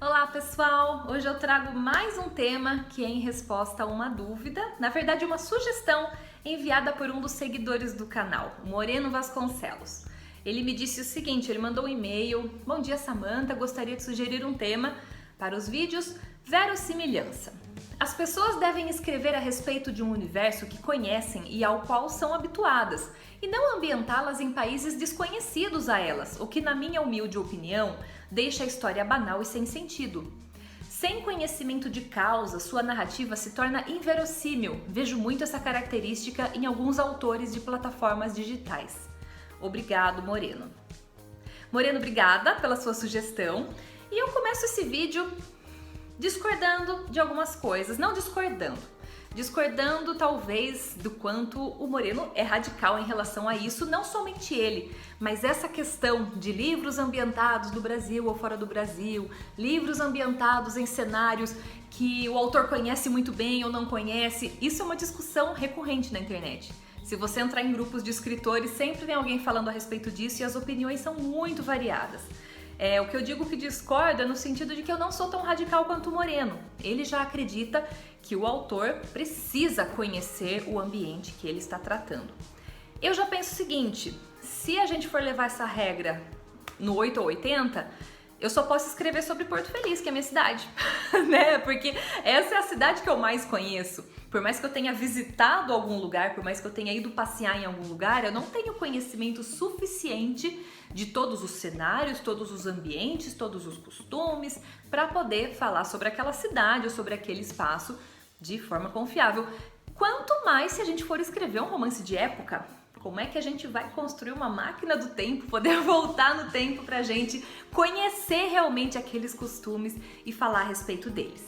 Olá pessoal, hoje eu trago mais um tema que é em resposta a uma dúvida, na verdade uma sugestão enviada por um dos seguidores do canal, o Moreno Vasconcelos. Ele me disse o seguinte, ele mandou um e-mail: Bom dia Samantha, gostaria de sugerir um tema para os vídeos verossimilhança. As pessoas devem escrever a respeito de um universo que conhecem e ao qual são habituadas, e não ambientá-las em países desconhecidos a elas, o que, na minha humilde opinião, deixa a história banal e sem sentido. Sem conhecimento de causa, sua narrativa se torna inverossímil. Vejo muito essa característica em alguns autores de plataformas digitais. Obrigado, Moreno. Moreno, obrigada pela sua sugestão. E eu começo esse vídeo discordando de algumas coisas, não discordando talvez do quanto o Moreno é radical em relação a isso, não somente ele, mas essa questão de livros ambientados no Brasil ou fora do Brasil, livros ambientados em cenários que o autor conhece muito bem ou não conhece, isso é uma discussão recorrente na internet. Se você entrar em grupos de escritores, sempre tem alguém falando a respeito disso e as opiniões são muito variadas. O que eu digo que discordo é no sentido de que eu não sou tão radical quanto o Moreno. Ele já acredita que o autor precisa conhecer o ambiente que ele está tratando. Eu já penso o seguinte, se a gente for levar essa regra no 8 ou 80, eu só posso escrever sobre Porto Feliz, que é a minha cidade, né? Porque essa é a cidade que eu mais conheço. Por mais que eu tenha visitado algum lugar, por mais que eu tenha ido passear em algum lugar, eu não tenho conhecimento suficiente de todos os cenários, todos os ambientes, todos os costumes, para poder falar sobre aquela cidade ou sobre aquele espaço de forma confiável. Quanto mais se a gente for escrever um romance de época. Como é que a gente vai construir uma máquina do tempo, poder voltar no tempo pra gente conhecer realmente aqueles costumes e falar a respeito deles?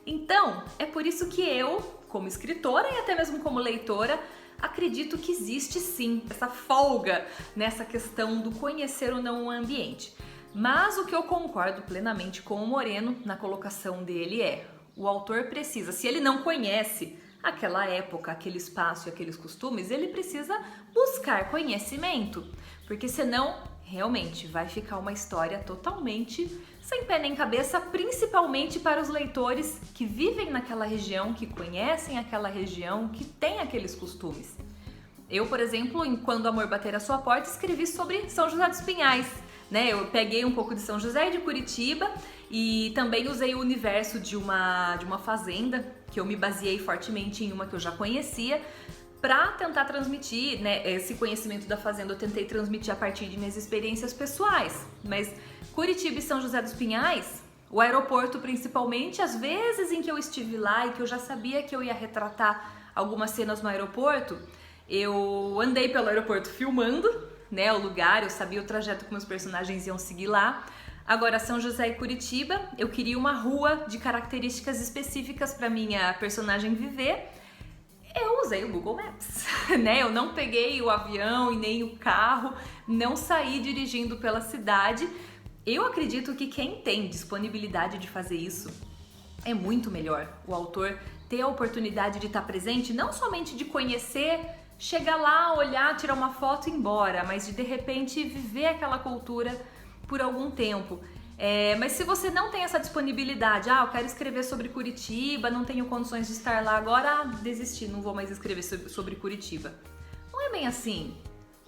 Então, é por isso que eu, como escritora e até mesmo como leitora, acredito que existe sim essa folga nessa questão do conhecer ou não o ambiente. Mas o que eu concordo plenamente com o Moreno na colocação dele é: o autor precisa, se ele não conhece aquela época, aquele espaço e aqueles costumes, ele precisa buscar conhecimento, porque senão realmente vai ficar uma história totalmente sem pé nem cabeça, principalmente para os leitores que vivem naquela região, que conhecem aquela região, que têm aqueles costumes. Eu, por exemplo, em Quando o Amor Bater à Sua Porta, escrevi sobre São José dos Pinhais, né? Eu peguei um pouco de São José e de Curitiba e também usei o universo de uma fazenda, que eu me baseei fortemente em uma que eu já conhecia, para tentar transmitir, né, esse conhecimento da fazenda. Eu tentei transmitir a partir de minhas experiências pessoais, mas Curitiba e São José dos Pinhais, o aeroporto principalmente, as vezes em que eu estive lá e que eu já sabia que eu ia retratar algumas cenas no aeroporto, eu andei pelo aeroporto filmando, né, o lugar, eu sabia o trajeto que meus personagens iam seguir lá. Agora, São José e Curitiba, eu queria uma rua de características específicas para minha personagem viver. Eu usei o Google Maps, né? Eu não peguei o avião e nem o carro, não saí dirigindo pela cidade. Eu acredito que quem tem disponibilidade de fazer isso é muito melhor. O autor ter a oportunidade de estar presente, não somente de conhecer, chegar lá, olhar, tirar uma foto e ir embora, mas de repente viver aquela cultura por algum tempo. Mas se você não tem essa disponibilidade, eu quero escrever sobre Curitiba, não tenho condições de estar lá agora, desisti, não vou mais escrever sobre Curitiba. Não é bem assim.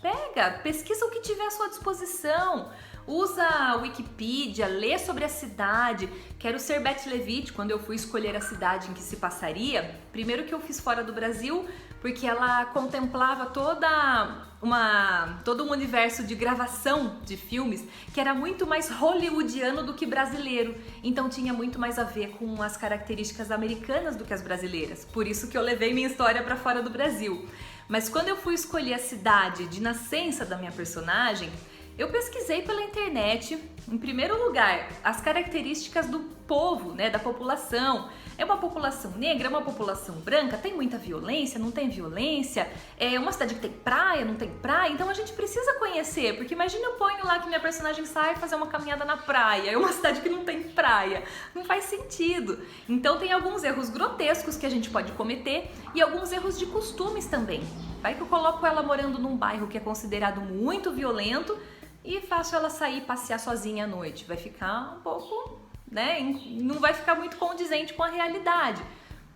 Pega, pesquisa o que tiver à sua disposição, usa a Wikipedia, lê sobre a cidade. Quero ser Beth Leavitt. Quando eu fui escolher a cidade em que se passaria, primeiro que eu fiz fora do Brasil, porque ela contemplava todo um universo de gravação de filmes que era muito mais hollywoodiano do que brasileiro, então tinha muito mais a ver com as características americanas do que as brasileiras, por isso que eu levei minha história para fora do Brasil. Mas quando eu fui escolher a cidade de nascença da minha personagem, eu pesquisei pela internet, em primeiro lugar, as características do povo, né, da população. É uma população negra, é uma população branca, tem muita violência, não tem violência, é uma cidade que tem praia, não tem praia, então a gente precisa conhecer, porque imagina eu ponho lá que minha personagem sai fazer uma caminhada na praia, é uma cidade que não tem praia, não faz sentido. Então tem alguns erros grotescos que a gente pode cometer e alguns erros de costumes também. Vai que eu coloco ela morando num bairro que é considerado muito violento e faço ela sair passear sozinha à noite, vai ficar um pouco né? Não vai ficar muito condizente com a realidade.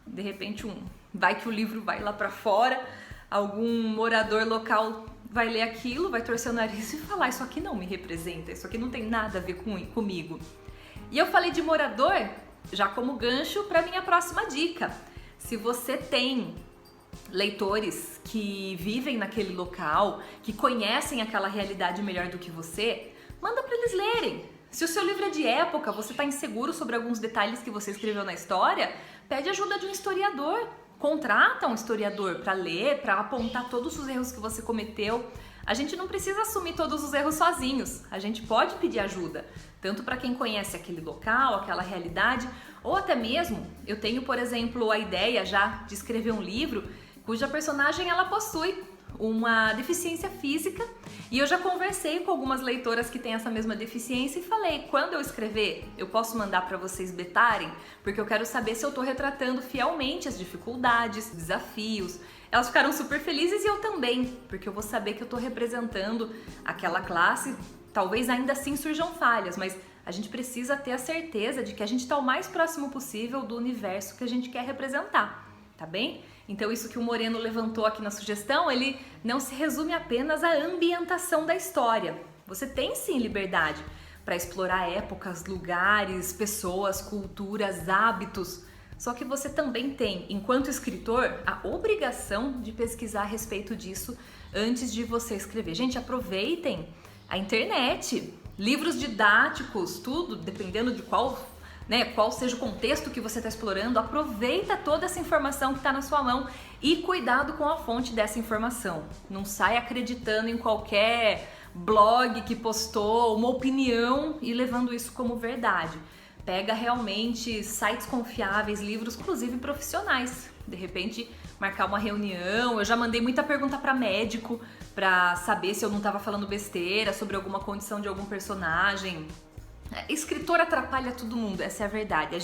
De repente, vai que o livro vai lá para fora, algum morador local vai ler aquilo, vai torcer o nariz e falar: isso aqui não me representa, isso aqui não tem nada a ver comigo. E eu falei de morador já como gancho para minha próxima dica. Se você tem leitores que vivem naquele local, que conhecem aquela realidade melhor do que você, manda para eles lerem. Se o seu livro é de época, você está inseguro sobre alguns detalhes que você escreveu na história, pede ajuda de um historiador. Contrata um historiador para ler, para apontar todos os erros que você cometeu. A gente não precisa assumir todos os erros sozinhos. A gente pode pedir ajuda, tanto para quem conhece aquele local, aquela realidade, ou até mesmo, eu tenho, por exemplo, a ideia já de escrever um livro cuja personagem ela possui uma deficiência física, e eu já conversei com algumas leitoras que têm essa mesma deficiência e falei: quando eu escrever, eu posso mandar para vocês betarem, porque eu quero saber se eu estou retratando fielmente as dificuldades, desafios. Elas ficaram super felizes e eu também, porque eu vou saber que eu estou representando aquela classe. Talvez ainda assim surjam falhas, mas a gente precisa ter a certeza de que a gente está o mais próximo possível do universo que a gente quer representar, tá bem? Então isso que o Moreno levantou aqui na sugestão, ele não se resume apenas à ambientação da história. Você tem sim liberdade para explorar épocas, lugares, pessoas, culturas, hábitos. Só que você também tem, enquanto escritor, a obrigação de pesquisar a respeito disso antes de você escrever. Gente, aproveitem a internet, livros didáticos, tudo, dependendo de qual seja o contexto que você está explorando, aproveita toda essa informação que está na sua mão e cuidado com a fonte dessa informação. Não sai acreditando em qualquer blog que postou uma opinião e levando isso como verdade. Pega realmente sites confiáveis, livros, inclusive profissionais. De repente, marcar uma reunião. Eu já mandei muita pergunta para médico para saber se eu não estava falando besteira sobre alguma condição de algum personagem. Escritor atrapalha todo mundo, essa é a verdade. A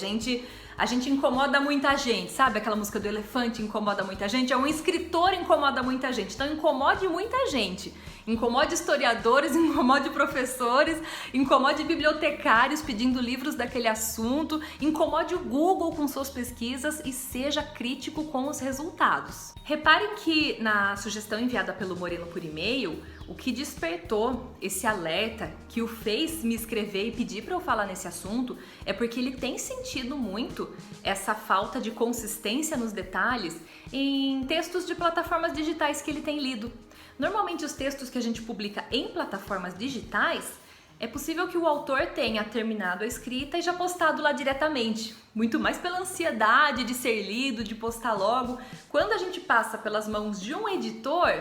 gente incomoda muita gente, sabe? Aquela música do elefante incomoda muita gente. Um escritor incomoda muita gente, então incomode muita gente. Incomode historiadores, incomode professores, incomode bibliotecários pedindo livros daquele assunto, incomode o Google com suas pesquisas e seja crítico com os resultados. Reparem que na sugestão enviada pelo Moreno por e-mail, o que despertou esse alerta, que o fez me escrever e pedir para eu falar nesse assunto, é porque ele tem sentido muito essa falta de consistência nos detalhes em textos de plataformas digitais que ele tem lido. Normalmente os textos que a gente publica em plataformas digitais, é possível que o autor tenha terminado a escrita e já postado lá diretamente, muito mais pela ansiedade de ser lido, de postar logo. Quando a gente passa pelas mãos de um editor,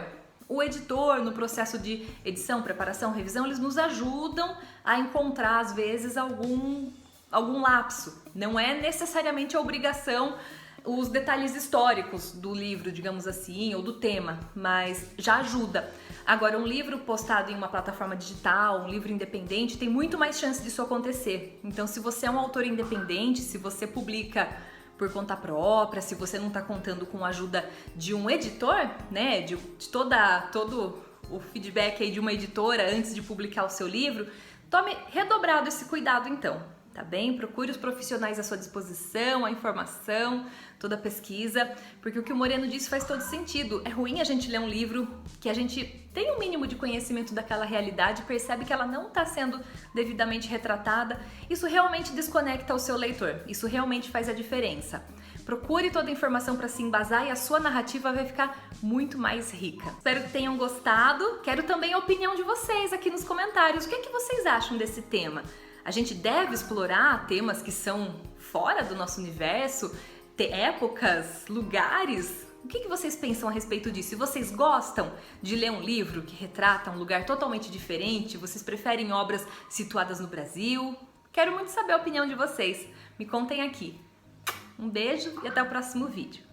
o editor, no processo de edição, preparação, revisão, eles nos ajudam a encontrar, às vezes, algum lapso. Não é necessariamente a obrigação os detalhes históricos do livro, digamos assim, ou do tema, mas já ajuda. Agora, um livro postado em uma plataforma digital, um livro independente, tem muito mais chance disso acontecer. Então, se você é um autor independente, se você publica por conta própria, se você não está contando com a ajuda de um editor, né, de todo o feedback aí de uma editora antes de publicar o seu livro, tome redobrado esse cuidado então, tá bem? Procure os profissionais à sua disposição, a informação, toda a pesquisa, porque o que o Moreno disse faz todo sentido. É ruim a gente ler um livro que a gente tem um mínimo de conhecimento daquela realidade, percebe que ela não está sendo devidamente retratada. Isso realmente desconecta o seu leitor, isso realmente faz a diferença. Procure toda a informação para se embasar e a sua narrativa vai ficar muito mais rica. Espero que tenham gostado. Quero também a opinião de vocês aqui nos comentários. O que é que vocês acham desse tema? A gente deve explorar temas que são fora do nosso universo, épocas, lugares? O que vocês pensam a respeito disso? Se vocês gostam de ler um livro que retrata um lugar totalmente diferente, vocês preferem obras situadas no Brasil? Quero muito saber a opinião de vocês. Me contem aqui. Um beijo e até o próximo vídeo.